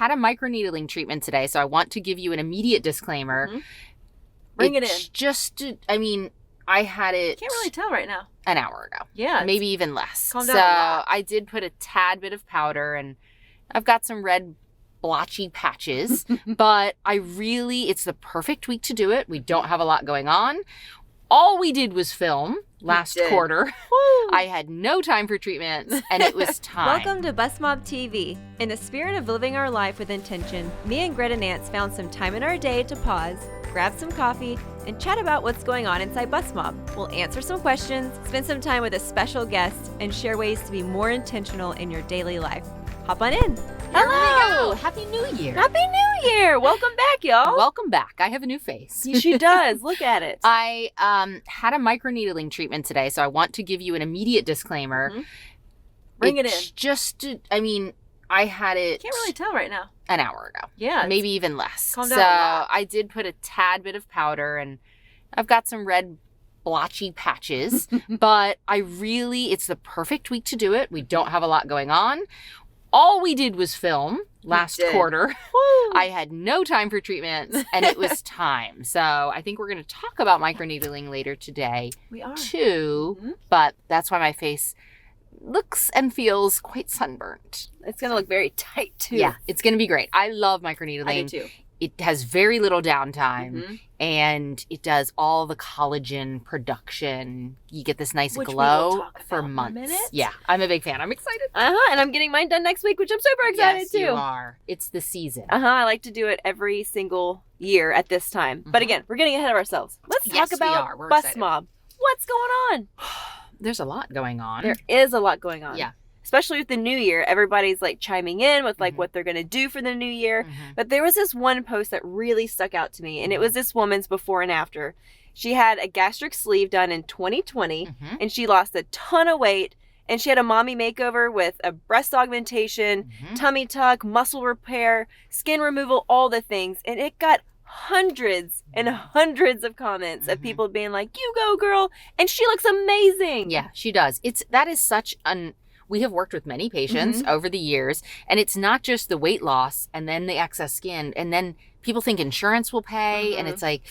had a microneedling treatment today, so I want to give you an immediate disclaimer. Bring it in. I had it... Can't really tell right now. An hour ago. Yeah. Maybe even less. Calm down a lot. I did put a tad bit of powder, and I've got some red blotchy patches, but it's the perfect week to do it. We don't have a lot going on. All we did was film last quarter. Woo. I had no time for treatments, and it was time. Welcome to BustmobTV. In the spirit of living our life with intention, me and Gretta Nance found some time in our day to pause, grab some coffee, and chat about what's going on inside Bustmob. We'll answer some questions, spend some time with a special guest, and share ways to be more intentional in your daily life. Hop on in. Hello! Happy New Year! Happy New Year! Welcome back, y'all. Welcome back. I have a new face. She does. Look at it. I had a microneedling treatment today, so I want to give you an immediate disclaimer. Bring it in. I had it... Can't really tell right now. An hour ago. Yeah. Maybe even less. Calm down a lot. I did put a tad bit of powder, and I've got some red blotchy patches, but it's the perfect week to do it. We don't have a lot going on. All we did was film last quarter. Woo. I had no time for treatments, and it was time. So I think we're going to talk about microneedling later today. We are. Too, but that's why my face looks and feels quite sunburnt. It's going to look very tight, too. Yeah, it's going to be great. I love microneedling. I do, too. It has very little downtime, and it does all the collagen production. You get this nice glow for months. Yeah, I'm a big fan. I'm excited. And I'm getting mine done next week, which I'm super excited, too. Yes, you are. It's the season. I like to do it every single year at this time. But again, we're getting ahead of ourselves. Let's talk about Bustmob. What's going on? There's a lot going on. There is a lot going on. Yeah. Especially with the new year, everybody's like chiming in with like what they're going to do for the new year. But there was this one post that really stuck out to me, and it was this woman's before and after. She had a gastric sleeve done in 2020, and she lost a ton of weight, and she had a mommy makeover with a breast augmentation, tummy tuck, muscle repair, skin removal, all the things. And it got hundreds and hundreds of comments of people being like, "You go, girl," and she looks amazing. Yeah, she does. That is such we have worked with many patients over the years, and it's not just the weight loss and then the excess skin, and then people think insurance will pay, and it's like,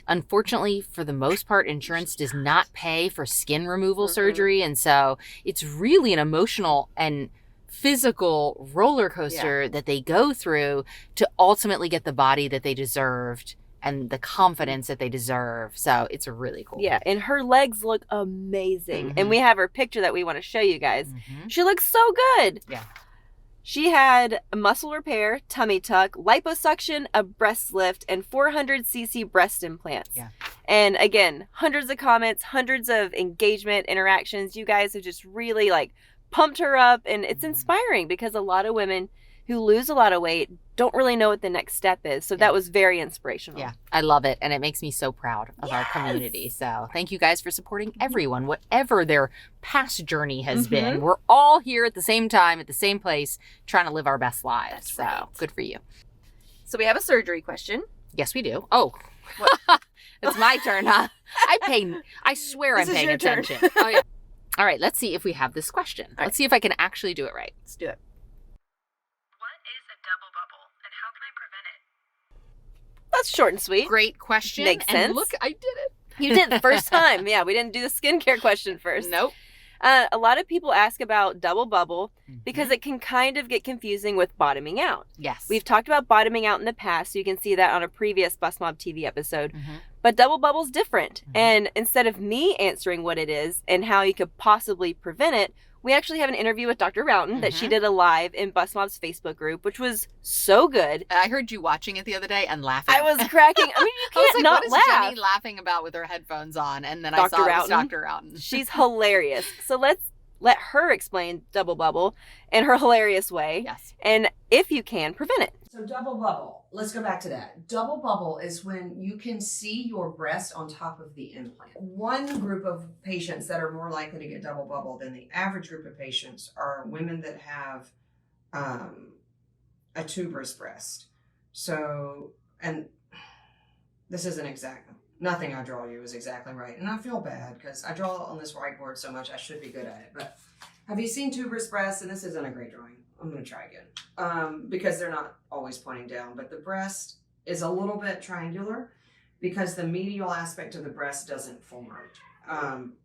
unfortunately, for the most part, insurance does not pay for skin removal surgery, and so it's really an emotional and physical roller coaster that they go through to ultimately get the body that they deserved and the confidence that they deserve. So it's really cool. Yeah, and her legs look amazing. And we have her picture that we want to show you guys. She looks so good. Yeah. She had a muscle repair, tummy tuck, liposuction, a breast lift, and 400cc breast implants. Yeah. And again, hundreds of comments, hundreds of engagement, interactions. You guys have just really like pumped her up, and it's inspiring because a lot of women who lose a lot of weight don't really know what the next step is. So that was very inspirational. Yeah, I love it. And it makes me so proud of our community. So thank you guys for supporting everyone, whatever their past journey has been. We're all here at the same time, at the same place, trying to live our best lives. That's right. So good for you. So we have a surgery question. Yes, we do. Oh, it's my turn, huh? I swear I'm paying attention. Oh, yeah. All right, let's see if we have this question. Let's see if I can actually do it right. Let's do it. That's short and sweet. Great question. Makes sense. And look, I did it. You did the first time. Yeah, we didn't do the skincare question first. Nope. A lot of people ask about double bubble because it can kind of get confusing with bottoming out. Yes. We've talked about bottoming out in the past, so you can see that on a previous Bustmob TV episode. But double bubble's different. And instead of me answering what it is and how you could possibly prevent it, we actually have an interview with Dr. Roughton that she did a live in Bustmob's Facebook group, which was so good. I heard you watching it the other day and laughing. I was cracking. I mean, you can't not laugh. What is Jenny laughing about with her headphones on? And then I saw it was Dr. Roughton. She's hilarious. So let's let her explain double bubble in her hilarious way. Yes. And if you can, prevent it. So double bubble, let's go back to that. Double bubble is when you can see your breast on top of the implant. One group of patients that are more likely to get double bubble than the average group of patients are women that have a tuberous breast. So, and this isn't exact. Nothing I draw you is exactly right. And I feel bad because I draw on this whiteboard so much I should be good at it. But have you seen tuberous breast? And this isn't a great drawing. I'm going to try again. Because they're not always pointing down, but the breast is a little bit triangular because the medial aspect of the breast doesn't form.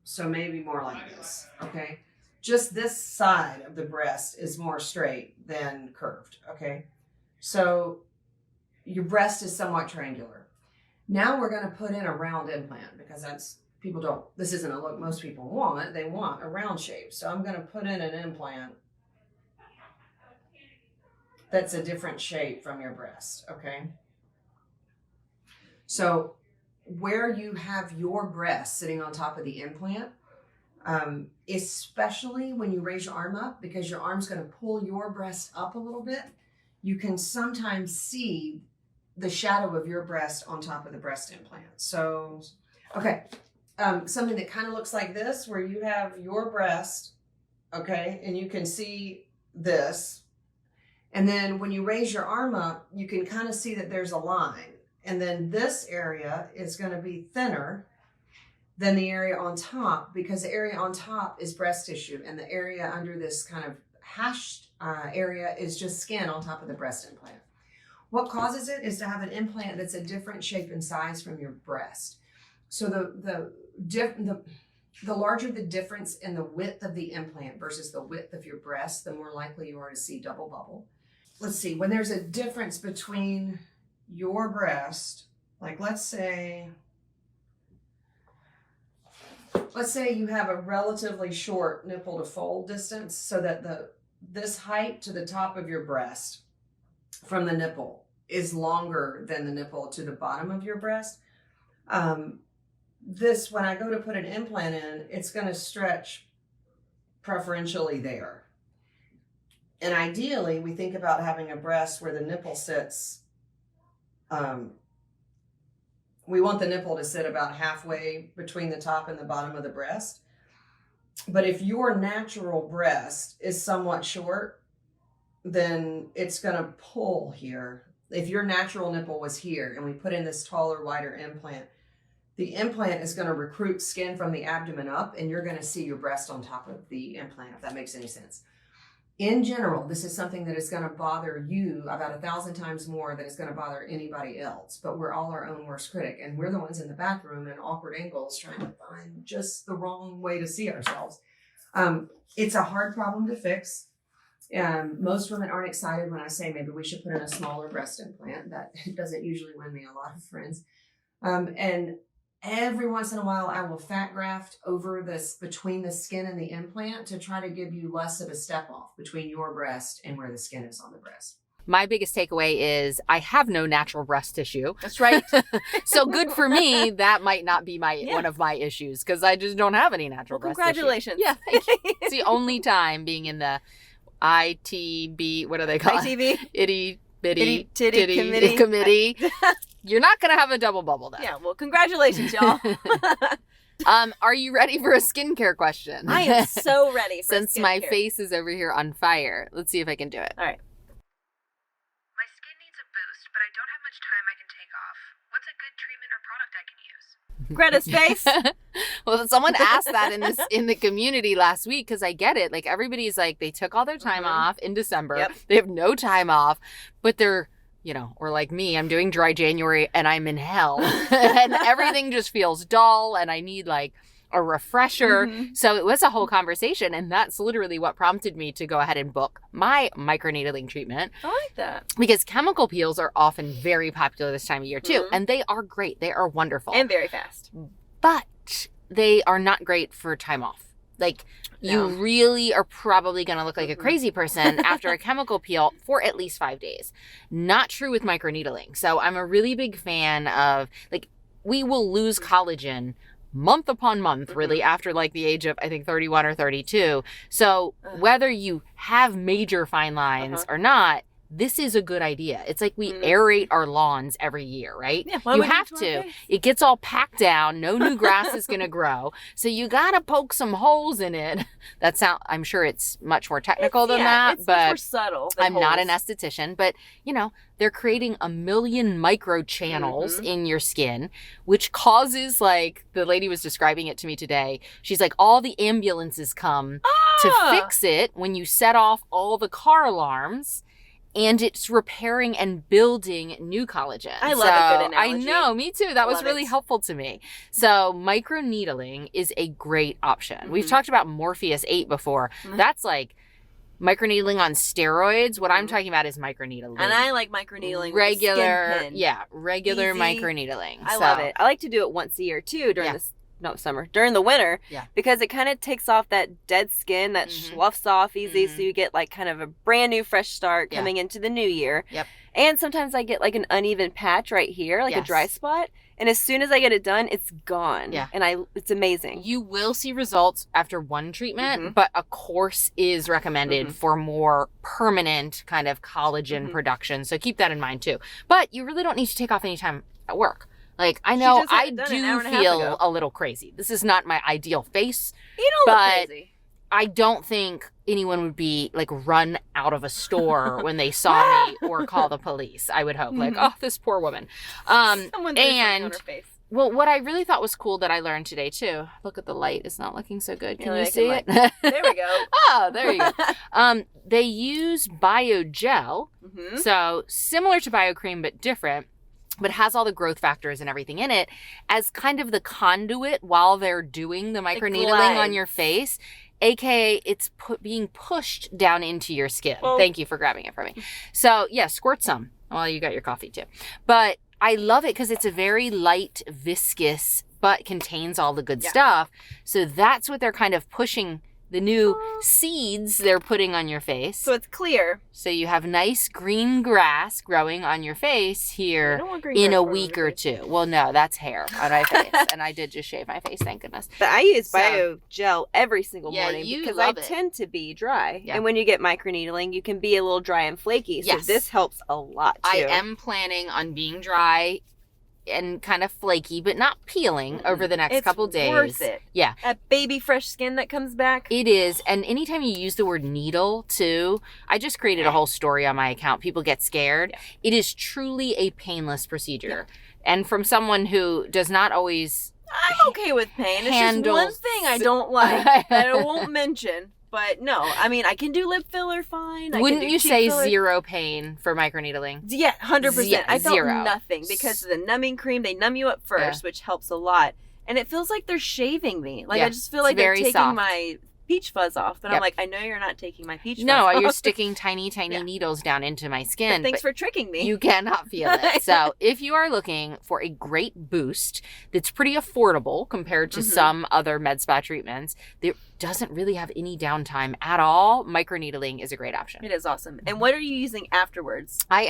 So maybe more like this, okay? Just this side of the breast is more straight than curved, okay? So your breast is somewhat triangular. Now we're going to put in a round implant because that's, this isn't a look most people want. They want a round shape. So I'm going to put in an implant that's a different shape from your breast, okay? So where you have your breast sitting on top of the implant, especially when you raise your arm up, because your arm's going to pull your breast up a little bit, you can sometimes see the shadow of your breast on top of the breast implant. So, okay, something that kind of looks like this, where you have your breast, okay, and you can see this. And then when you raise your arm up, you can kind of see that there's a line. And then this area is going to be thinner than the area on top, because the area on top is breast tissue and the area under this kind of hashed area is just skin on top of the breast implant. What causes it is to have an implant that's a different shape and size from your breast. So the larger the difference in the width of the implant versus the width of your breast, the more likely you are to see double bubble. Let's see, when there's a difference between your breast, like let's say you have a relatively short nipple to fold distance, so that this height to the top of your breast from the nipple is longer than the nipple to the bottom of your breast. This, when I go to put an implant in, it's going to stretch preferentially there. And ideally, we think about having a breast where the nipple sits. We want the nipple to sit about halfway between the top and the bottom of the breast. But if your natural breast is somewhat short, then it's going to pull here. If your natural nipple was here and we put in this taller, wider implant, the implant is going to recruit skin from the abdomen up, and you're going to see your breast on top of the implant, if that makes any sense. In general, this is something that is going to bother you about 1,000 times more than it's going to bother anybody else. But we're all our own worst critic, and we're the ones in the bathroom in awkward angles trying to find just the wrong way to see ourselves. It's a hard problem to fix. Most women aren't excited when I say maybe we should put in a smaller breast implant. That doesn't usually win me a lot of friends. And every once in a while, I will fat graft over this between the skin and the implant to try to give you less of a step off between your breast and where the skin is on the breast. My biggest takeaway is I have no natural breast tissue. That's right. So good for me. That might not be one of my issues, because I just don't have any natural breast congratulations. tissue. Yeah, thank you. It's the only time being in the ITB, what do they call ITV? Itty bitty titty committee. You're not going to have a double bubble then. Yeah, well, congratulations, y'all. Are you ready for a skincare question? I am so ready for Since my face is over here on fire. Let's see if I can do it. All right. My skin needs a boost, but I don't have much time I can take off. What's a good treatment or product I can use? Gretta's face. Well, someone asked that in the community last week, because I get it. Like, everybody's like, they took all their time off in December. Yep. They have no time off, but they're, or like me, I'm doing dry January and I'm in hell and everything just feels dull and I need like a refresher. Mm-hmm. So it was a whole conversation, and that's literally what prompted me to go ahead and book my microneedling treatment. I like that. Because chemical peels are often very popular this time of year too. Mm-hmm. And they are great. They are wonderful. And very fast. But they are not great for time off. Like, you really are probably going to look like a crazy person after a chemical peel for at least 5 days. Not true with microneedling. So I'm a really big fan of, like, we will lose collagen month upon month, really, after like the age of, I think, 31 or 32. So whether you have major fine lines or not, this is a good idea. It's like we aerate our lawns every year, right? Yeah, you have to. It gets all packed down. No new grass is going to grow. So you got to poke some holes in it. I'm sure it's much more technical than that. It's but much more subtle than I'm not an holes. esthetician, but they're creating 1 million micro channels in your skin, which causes, like, the lady was describing it to me today. She's like, all the ambulances come to fix it when you set off all the car alarms, and it's repairing and building new collagen. I love a good analogy. I know, me too. That was Love really it. helpful to me. So microneedling is a great option. We've talked about Morpheus 8 before. That's like microneedling on steroids. What I'm talking about is microneedling. And I like microneedling regular, with a skin pin. regular Easy. microneedling. I love it. I like to do it once a year too during during the winter, because it kind of takes off that dead skin that sloughs off easy, so you get like kind of a brand new fresh start coming into the new year. Yep. And sometimes I get like an uneven patch right here, like a dry spot, and as soon as I get it done, it's gone. Yeah. And it's amazing. You will see results after one treatment, but a course is recommended for more permanent kind of collagen production. So keep that in mind too. But you really don't need to take off any time at work. Like, I know I do feel a little crazy. This is not my ideal face. You don't look crazy. I don't think anyone would be like run out of a store when they saw me or call the police. I would hope, like, oh, this poor woman. Someone threw something on her face. Well, what I really thought was cool that I learned today too. Look at the light; it's not looking so good. Can you see it? There we go. Oh, there you go. They use biogel, so similar to BioCream but different. But has all the growth factors and everything in it as kind of the conduit while they're doing the microneedling on your face, aka it's being pushed down into your skin. Oh. Thank you for grabbing it for me. So yeah, squirt some. Well, you got your coffee too. But I love it because it's a very light, viscous, but contains all the good stuff. So that's what they're kind of pushing. The new seeds they're putting on your face. So it's clear. So you have nice green grass growing on your face here in a week or two. Well, no, that's hair on my face. And I did just shave my face, thank goodness. But I use biogel every single morning because I it. tend to be dry. Yeah. And when you get microneedling, you can be a little dry and flaky. So this helps a lot too. I am planning on being dry and kind of flaky, but not peeling over the next couple days. It's worth it. Yeah. That baby fresh skin that comes back. It is. And anytime you use the word needle too, I just created a whole story on my account. People get scared. Yeah. It is truly a painless procedure. Yeah. And from someone who does not always... I'm okay with pain. It's just one thing I don't like that I won't mention. But no, I mean, I can do lip filler fine. Wouldn't you say zero pain for microneedling? Yeah, 100%. I felt nothing because of the numbing cream. They numb you up first, which helps a lot. And it feels like they're shaving me. Like I just feel like they're taking my peach fuzz off. But I'm like, I know you're not taking my peach fuzz off. No, you're sticking tiny needles down into my skin. But thanks for tricking me. You cannot feel it. So if you are looking for a great boost that's pretty affordable compared to some other med spa treatments, that doesn't really have any downtime at all, microneedling is a great option. It is awesome. And what are you using afterwards? I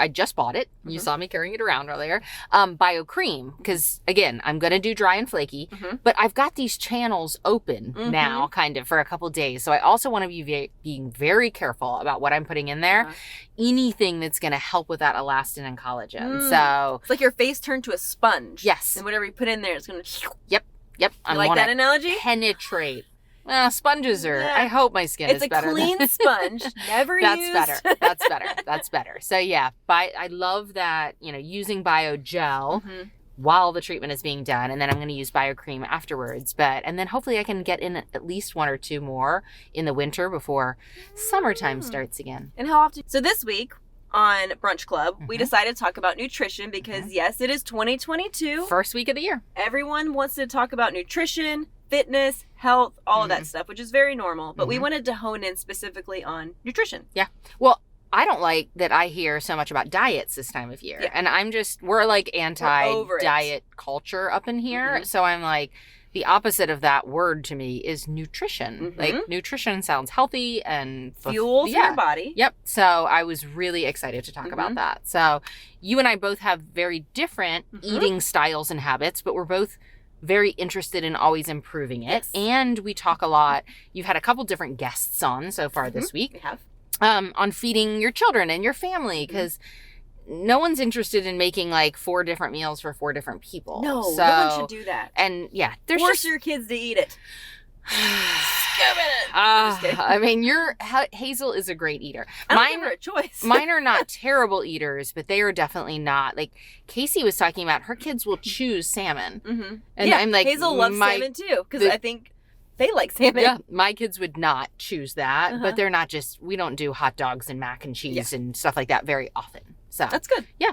just bought it. You saw me carrying it around earlier. BioCream, because again, I'm going to do dry and flaky, but I've got these channels open now kind of for a couple days. So I also want to be being very careful about what I'm putting in there. Anything that's going to help with that elastin and collagen. So it's like your face turned to a sponge. Yes. And whatever you put in there is going to... Yep. You like that analogy? Penetrate. Well, sponges are... I hope my skin is better. It's a clean sponge. Never used. That's better. So yeah, I love that, using biogel while the treatment is being done. And then I'm going to use BioCream afterwards. And then hopefully I can get in at least 1 or 2 more in the winter before summertime starts again. And how often? So this week on Brunch Club, we decided to talk about nutrition because yes, it is 2022. First week of the year. Everyone wants to talk about nutrition, fitness, health, all of that stuff, which is very normal. But we wanted to hone in specifically on nutrition. Yeah. Well, I don't like that I hear so much about diets this time of year. Yeah. And we're like anti-diet culture up in here. So I'm like, the opposite of that word to me is nutrition. Like, nutrition sounds healthy and fuel for your body. Yep. So I was really excited to talk about that. So you and I both have very different eating styles and habits, but we're both very interested in always improving it. Yes. And we talk a lot. You've had a couple different guests on so far this week. We have. on feeding your children and your family, because no one's interested in making like 4 different meals for 4 different people. No, so, no one should do that. And yeah, there's Force just your kids to eat it. Scoop it. I'm just kidding. I mean, Hazel is a great eater. I don't give her a choice. Mine are not terrible eaters, but they are definitely not. Like Casey was talking about, her kids will choose salmon. And yeah, I'm like, Hazel loves salmon too, because I think they like salmon. Yeah, my kids would not choose that, but they're not just, we don't do hot dogs and mac and cheese and stuff like that very often. So that's good. Yeah.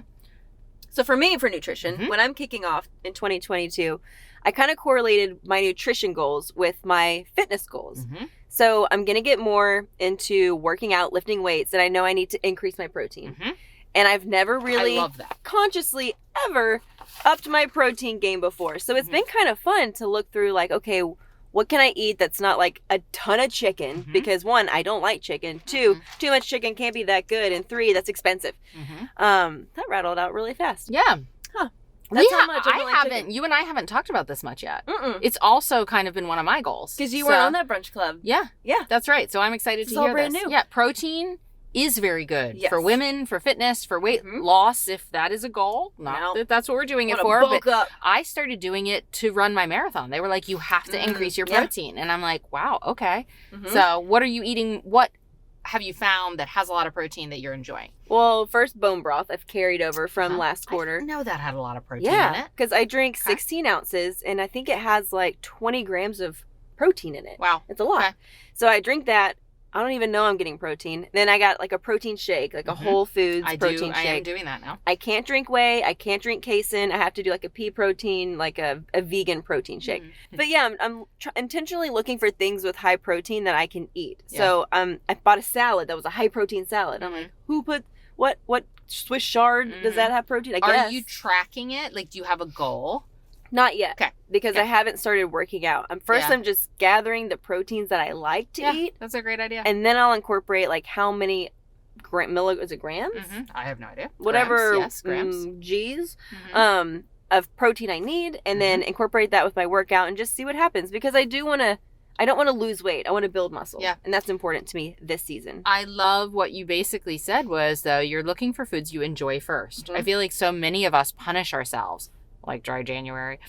So for me, for nutrition, when I'm kicking off in 2022, I kind of correlated my nutrition goals with my fitness goals. So I'm going to get more into working out, lifting weights, and I know I need to increase my protein. And I've never really consciously ever upped my protein game before. So it's been kind of fun to look through like, okay, what can I eat that's not like a ton of chicken? Because 1, I don't like chicken. 2, too much chicken can't be that good. And 3, that's expensive. That rattled out really fast. Yeah. Huh. That's how much I haven't. chicken. You and I haven't talked about this much yet. It's also kind of been one of my goals because you weren't on that brunch club. Yeah, that's right. So I'm excited to hear brand this. New. Yeah, protein is very good for women, for fitness, for weight loss, if that is a goal. Not that that's what we're doing it for, but I started doing it to run my marathon. They were like, you have to increase your protein, and I'm like, wow, okay. So what are you eating? What have you found that has a lot of protein that you're enjoying? Well, first, bone broth I've carried over from last quarter. I didn't know that had a lot of protein in it. Because I drink 16 ounces, and I think it has like 20 grams of protein in it. Wow. It's a lot. Okay. So I drink that. I don't even know I'm getting protein. Then I got like a protein shake, like a Whole Foods protein shake. I am doing that now. I can't drink whey. I can't drink casein. I have to do like a pea protein, like a vegan protein shake. But yeah, I'm intentionally looking for things with high protein that I can eat. Yeah. So I bought a salad that was a high protein salad. I'm like, who put what Swiss chard does that have protein? I guess. Are you tracking it? Like, do you have a goal? Not yet. Okay. Because I haven't started working out. I'm just gathering the proteins that I like to eat. That's a great idea. And then I'll incorporate like how many is it grams? I have no idea. Whatever grams. G's of protein I need, and then incorporate that with my workout and just see what happens. Because I don't want to lose weight. I want to build muscle. Yeah. And that's important to me this season. I love what you basically said was, though, you're looking for foods you enjoy first. I feel like so many of us punish ourselves. Like dry January,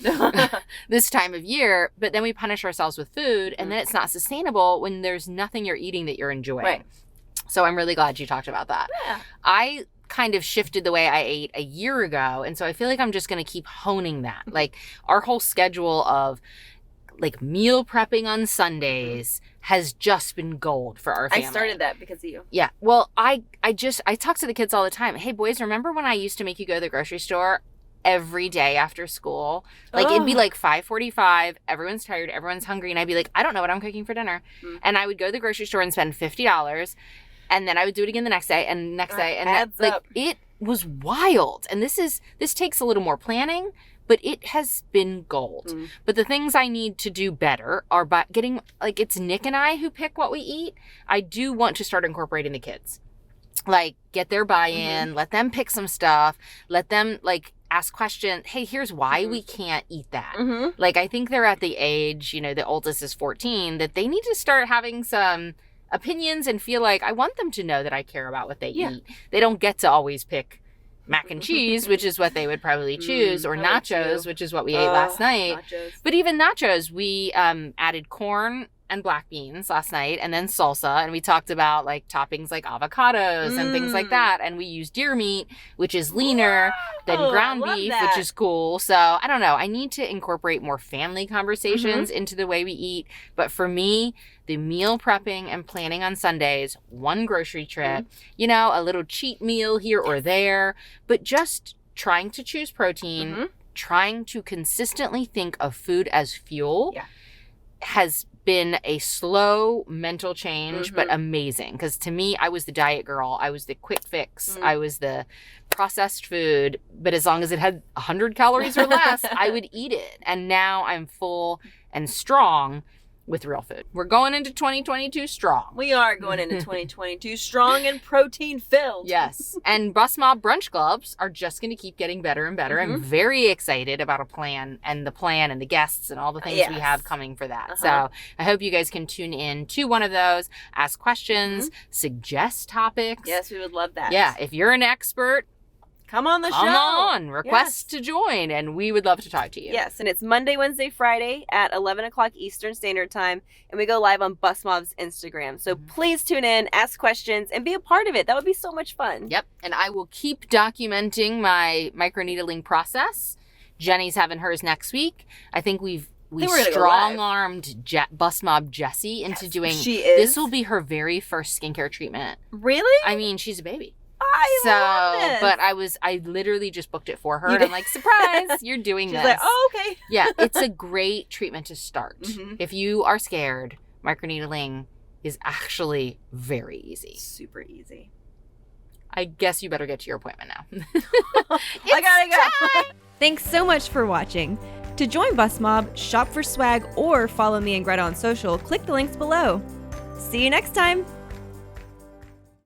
this time of year, but then we punish ourselves with food, and then it's not sustainable when there's nothing you're eating that you're enjoying. Right. So I'm really glad you talked about that. Yeah. I kind of shifted the way I ate a year ago, and so I feel like I'm just going to keep honing that. Like our whole schedule of like meal prepping on Sundays has just been gold for our family. I started that because of you. Yeah. Well, I talk to the kids all the time. Hey boys, remember when I used to make you go to the grocery store every day after school? Like it'd be like 5:45, everyone's tired, everyone's hungry, and I'd be like, I don't know what I'm cooking for dinner. And I would go to the grocery store and spend $50, and then I would do it again the next day and next day, and it was wild. And this takes a little more planning, but it has been gold. But the things I need to do better are by getting, like, it's Nick and I who pick what we eat. I do want to start incorporating the kids, like get their buy-in, let them pick some stuff, let them like ask questions. Hey, here's why we can't eat that. Like, I think they're at the age, the oldest is 14, that they need to start having some opinions and feel like I want them to know that I care about what they eat. They don't get to always pick mac and cheese, which is what they would probably choose, or nachos, which is what we ate last night. Nachos. But even nachos, we added corn and black beans last night, and then salsa, and we talked about like toppings like avocados and things like that, and we used deer meat, which is leaner than ground beef, which is cool. So I don't know, I need to incorporate more family conversations into the way we eat. But for me, the meal prepping and planning on Sundays, one grocery trip, a little cheat meal here or there, but just trying to choose protein, trying to consistently think of food as fuel has been a slow mental change, but amazing. Because to me, I was the diet girl. I was the quick fix. I was the processed food. But as long as it had 100 calories or less, I would eat it. And now I'm full and strong with real food. We're going into 2022 strong. We are going into 2022 strong and protein filled. Yes. And Bustmob brunch clubs are just going to keep getting better and better. I'm very excited about a plan and the guests and all the things we have coming for that. So I hope you guys can tune in to one of those, ask questions, suggest topics. Yes, we would love that. Yeah. If you're an expert, come on the show. come on, request to join, and we would love to talk to you. Yes, and it's Monday, Wednesday, Friday at 11 o'clock Eastern Standard Time, and we go live on Bustmob's Instagram. So please tune in, ask questions, and be a part of it. That would be so much fun. Yep, and I will keep documenting my microneedling process. Jenny's having hers next week. I think we've strong-armed Bustmob Jessie into doing. She is. This will be her very first skincare treatment. Really? I mean, she's a baby. I love this. But I literally just booked it for her, and I'm like, surprise, you're doing this. She's like, oh, okay. Yeah, it's a great treatment to start. If you are scared, microneedling is actually very easy. Super easy. I guess you better get to your appointment now. I gotta go. Thanks so much for watching. To join Bustmob, shop for swag, or follow me and Greta on social, click the links below. See you next time.